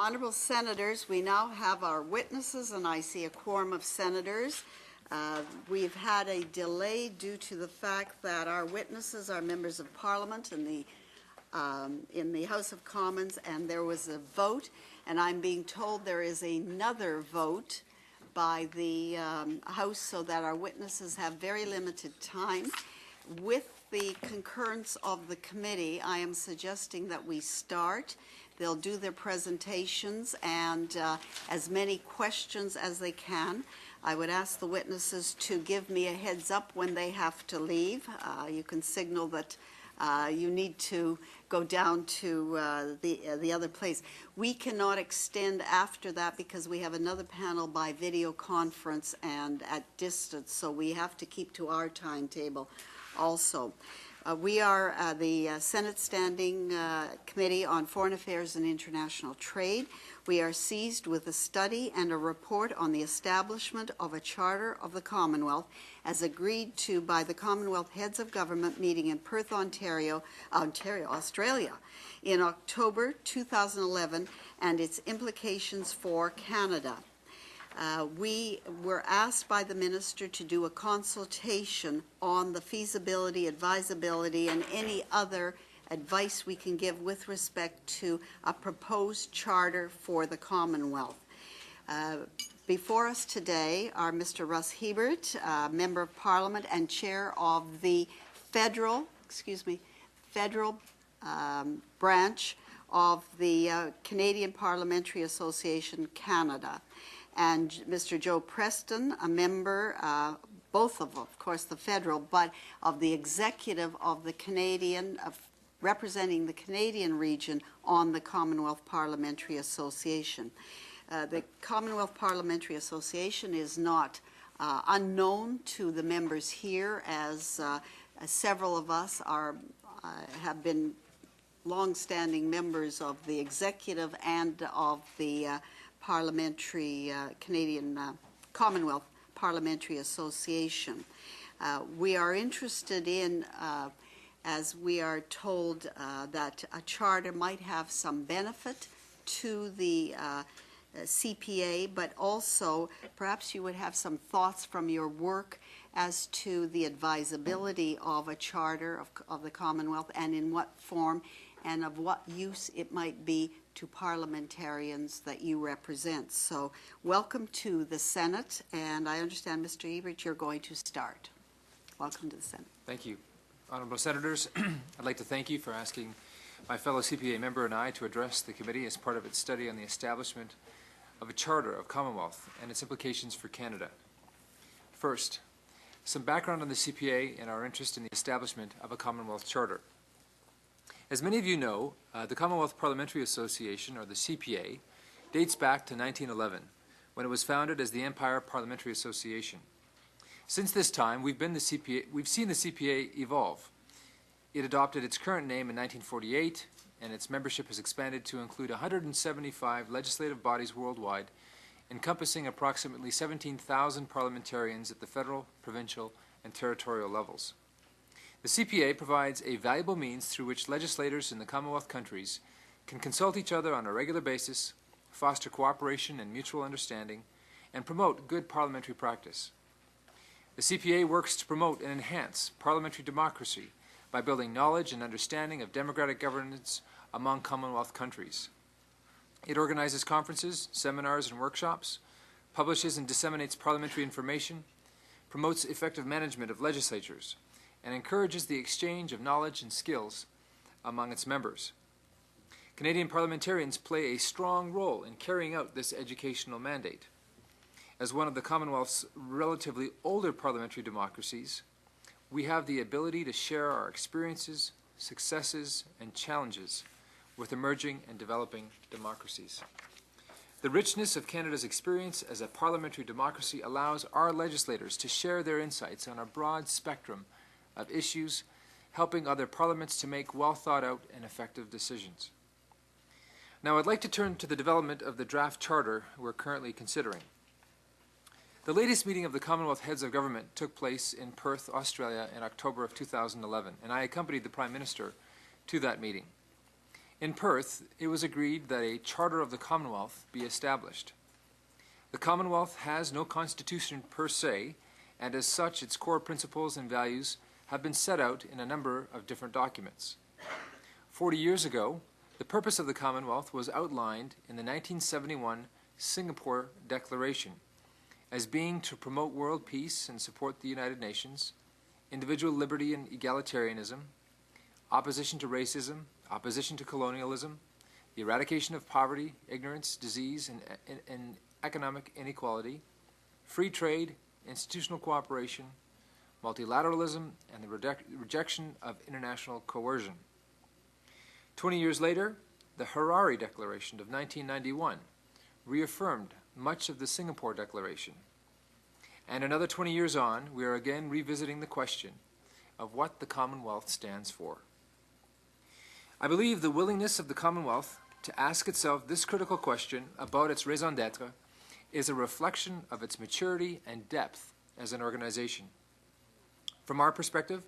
Honourable Senators, we now have our witnesses, and I see a quorum of senators. We've had a delay due to the fact that our witnesses are members of Parliament in the House of Commons, and there was a vote, and I'm being told there is another vote by the House, so that our witnesses have very limited time. With the concurrence of the committee, I am suggesting that we start. They'll do their presentations and as many questions as they can. I would ask the witnesses to give me a heads up when they have to leave. You can signal that you need to go down to the other place. We cannot extend after that because we have another panel by video conference and at distance, so we have to keep to our timetable also. We are the Senate Standing Committee on Foreign Affairs and International Trade. We are seized with a study and a report on the establishment of a Charter of the Commonwealth as agreed to by the Commonwealth Heads of Government meeting in Perth, Australia, in October 2011, and its implications for Canada. We were asked by the Minister to do a consultation on the feasibility, advisability, and any other advice we can give with respect to a proposed charter for the Commonwealth. Before us today are Mr. Russ Hiebert, Member of Parliament and Chair of the federal branch of the Canadian Parliamentary Association, Canada. And Mr. Joe Preston, a member, both of course, the federal, but of the executive of the Canadian, representing the Canadian region on the Commonwealth Parliamentary Association. The Commonwealth Parliamentary Association is not unknown to the members here, as several of us have been long-standing members of the executive and of the Canadian Commonwealth Parliamentary Association. We are interested in, as we are told, that a charter might have some benefit to the CPA, but also perhaps you would have some thoughts from your work as to the advisability of a charter of the Commonwealth, and in what form and of what use it might be to parliamentarians that you represent. So welcome to the Senate, and I understand, Mr. Hiebert, you're going to start. Welcome to the Senate. Thank you. Honourable Senators, I'd like to thank you for asking my fellow CPA member and I to address the committee as part of its study on the establishment of a Charter of Commonwealth and its implications for Canada. First, some background on the CPA and our interest in the establishment of a Commonwealth Charter. As many of you know, the Commonwealth Parliamentary Association, or the CPA, dates back to 1911, when it was founded as the Empire Parliamentary Association. Since this time, we've seen the CPA evolve. It adopted its current name in 1948, and its membership has expanded to include 175 legislative bodies worldwide, encompassing approximately 17,000 parliamentarians at the federal, provincial, and territorial levels. The CPA provides a valuable means through which legislators in the Commonwealth countries can consult each other on a regular basis, foster cooperation and mutual understanding, and promote good parliamentary practice. The CPA works to promote and enhance parliamentary democracy by building knowledge and understanding of democratic governance among Commonwealth countries. It organizes conferences, seminars, and workshops, publishes and disseminates parliamentary information, promotes effective management of legislatures, and encourages the exchange of knowledge and skills among its members. Canadian parliamentarians play a strong role in carrying out this educational mandate. As one of the Commonwealth's relatively older parliamentary democracies, we have the ability to share our experiences, successes, and challenges with emerging and developing democracies. The richness of Canada's experience as a parliamentary democracy allows our legislators to share their insights on a broad spectrum of issues, helping other parliaments to make well-thought-out and effective decisions. Now, I'd like to turn to the development of the draft charter we're currently considering. The latest meeting of the Commonwealth Heads of Government took place in Perth, Australia in October of 2011, and I accompanied the Prime Minister to that meeting. In Perth, it was agreed that a Charter of the Commonwealth be established. The Commonwealth has no constitution per se, and as such, its core principles and values have been set out in a number of different documents. 40 years ago, the purpose of the Commonwealth was outlined in the 1971 Singapore Declaration as being to promote world peace and support the United Nations, individual liberty and egalitarianism, opposition to racism, opposition to colonialism, the eradication of poverty, ignorance, disease, and economic inequality, free trade, institutional cooperation, multilateralism, and the rejection of international coercion. 20 years later, the Harare Declaration of 1991 reaffirmed much of the Singapore Declaration. And another 20 years on, we are again revisiting the question of what the Commonwealth stands for. I believe the willingness of the Commonwealth to ask itself this critical question about its raison d'etre is a reflection of its maturity and depth as an organization. From our perspective,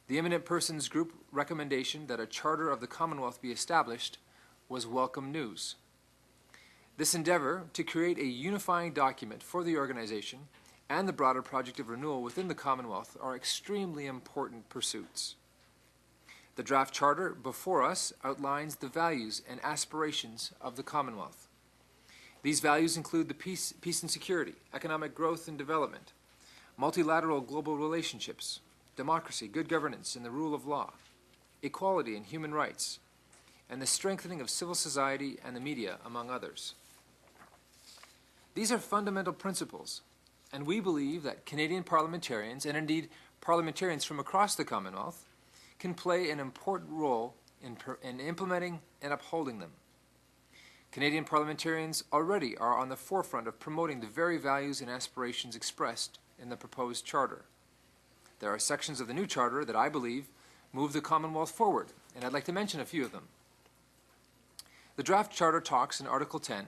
the Eminent Persons Group recommendation that a Charter of the Commonwealth be established was welcome news. This endeavor to create a unifying document for the organization and the broader project of renewal within the Commonwealth are extremely important pursuits. The draft charter before us outlines the values and aspirations of the Commonwealth. These values include the peace and security, economic growth and development, multilateral global relationships, democracy, good governance, and the rule of law, equality and human rights, and the strengthening of civil society and the media, among others. These are fundamental principles, and we believe that Canadian parliamentarians, and indeed parliamentarians from across the Commonwealth, can play an important role in implementing and upholding them. Canadian parliamentarians already are on the forefront of promoting the very values and aspirations expressed in the proposed charter. There are sections of the new charter that I believe move the Commonwealth forward, and I'd like to mention a few of them. The draft charter talks in Article 10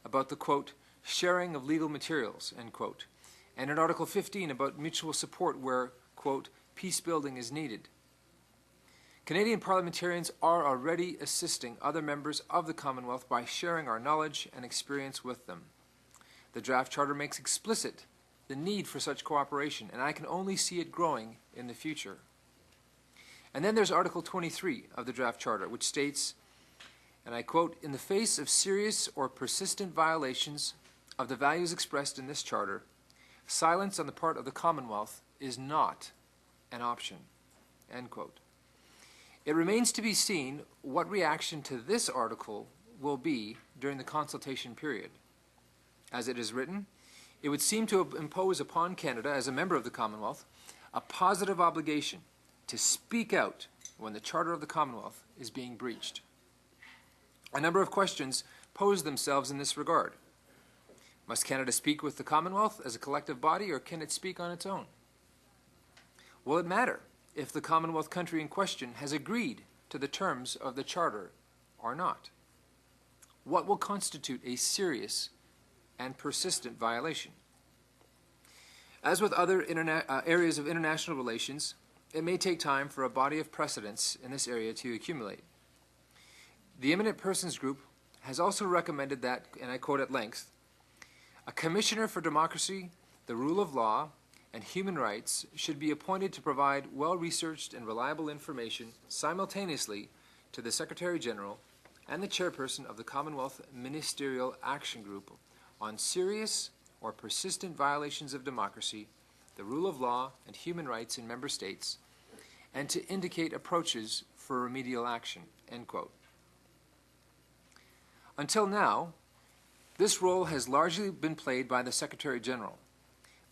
about the, quote, sharing of legal materials, end quote, and in Article 15 about mutual support where, quote, peace building is needed. Canadian parliamentarians are already assisting other members of the Commonwealth by sharing our knowledge and experience with them. The draft charter makes explicit the need for such cooperation, and I can only see it growing in the future. And then there's Article 23 of the draft charter, which states, and I quote, in the face of serious or persistent violations of the values expressed in this charter, silence on the part of the Commonwealth is not an option, end quote. It remains to be seen what reaction to this article will be during the consultation period. As it is written, it would seem to impose upon Canada, as a member of the Commonwealth, a positive obligation to speak out when the Charter of the Commonwealth is being breached. A number of questions pose themselves in this regard. Must Canada speak with the Commonwealth as a collective body, or can it speak on its own? Will it matter if the Commonwealth country in question has agreed to the terms of the Charter or not? What will constitute a serious and persistent violation? As with other areas of international relations, it may take time for a body of precedents in this area to accumulate. The Eminent Persons Group has also recommended that, and I quote at length, a Commissioner for Democracy, the Rule of Law, and Human Rights should be appointed to provide well-researched and reliable information simultaneously to the Secretary-General and the Chairperson of the Commonwealth Ministerial Action Group on serious or persistent violations of democracy, the rule of law, and human rights in member states, and to indicate approaches for remedial action, end quote. Until now, this role has largely been played by the Secretary-General,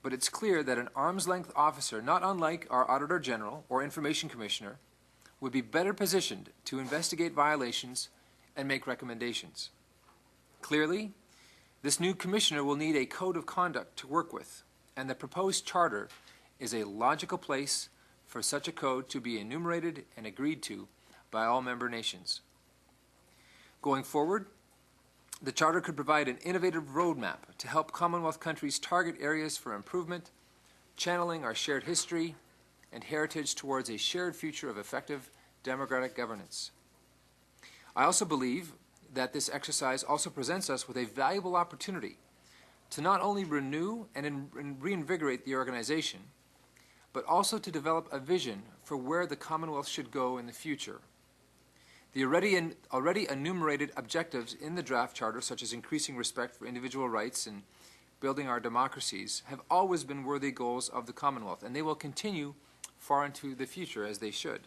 but it's clear that an arm's-length officer, not unlike our Auditor General or Information Commissioner, would be better positioned to investigate violations and make recommendations. Clearly, this new Commissioner will need a code of conduct to work with, and the proposed charter is a logical place for such a code to be enumerated and agreed to by all member nations. Going forward, the Charter could provide an innovative roadmap to help Commonwealth countries target areas for improvement, channeling our shared history and heritage towards a shared future of effective democratic governance. I also believe that this exercise also presents us with a valuable opportunity to not only renew and reinvigorate the organization, but also to develop a vision for where the Commonwealth should go in the future. The already enumerated objectives in the draft charter, such as increasing respect for individual rights and building our democracies, have always been worthy goals of the Commonwealth, and they will continue far into the future as they should.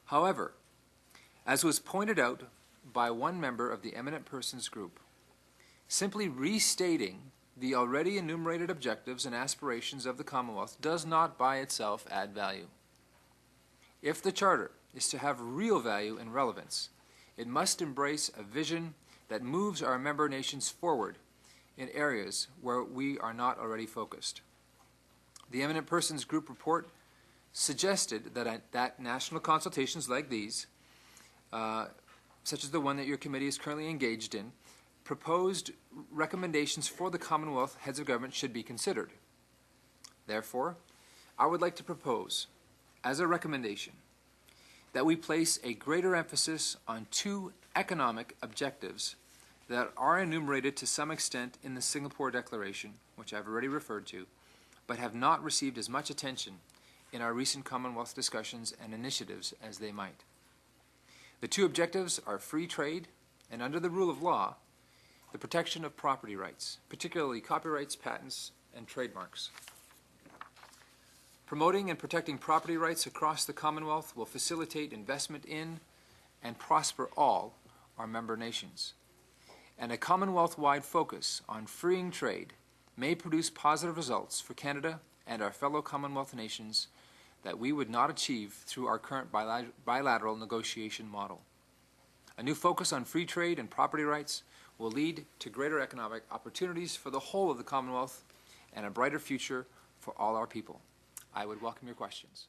However, as was pointed out by one member of the Eminent Persons Group, simply restating the already enumerated objectives and aspirations of the Commonwealth does not by itself add value. If the Charter is to have real value and relevance, it must embrace a vision that moves our member nations forward in areas where we are not already focused. The Eminent Persons Group report suggested that national consultations like these, such as the one that your committee is currently engaged in, proposed recommendations for the Commonwealth heads of government should be considered. Therefore, I would like to propose, as a recommendation, that we place a greater emphasis on two economic objectives that are enumerated to some extent in the Singapore Declaration, which I've already referred to, but have not received as much attention in our recent Commonwealth discussions and initiatives as they might. The two objectives are free trade and, under the rule of law, the protection of property rights, particularly copyrights, patents, and trademarks. Promoting and protecting property rights across the Commonwealth will facilitate investment in and prosper all our member nations. And a Commonwealth-wide focus on freeing trade may produce positive results for Canada and our fellow Commonwealth nations that we would not achieve through our current bilateral negotiation model. A new focus on free trade and property rights will lead to greater economic opportunities for the whole of the Commonwealth and a brighter future for all our people. I would welcome your questions.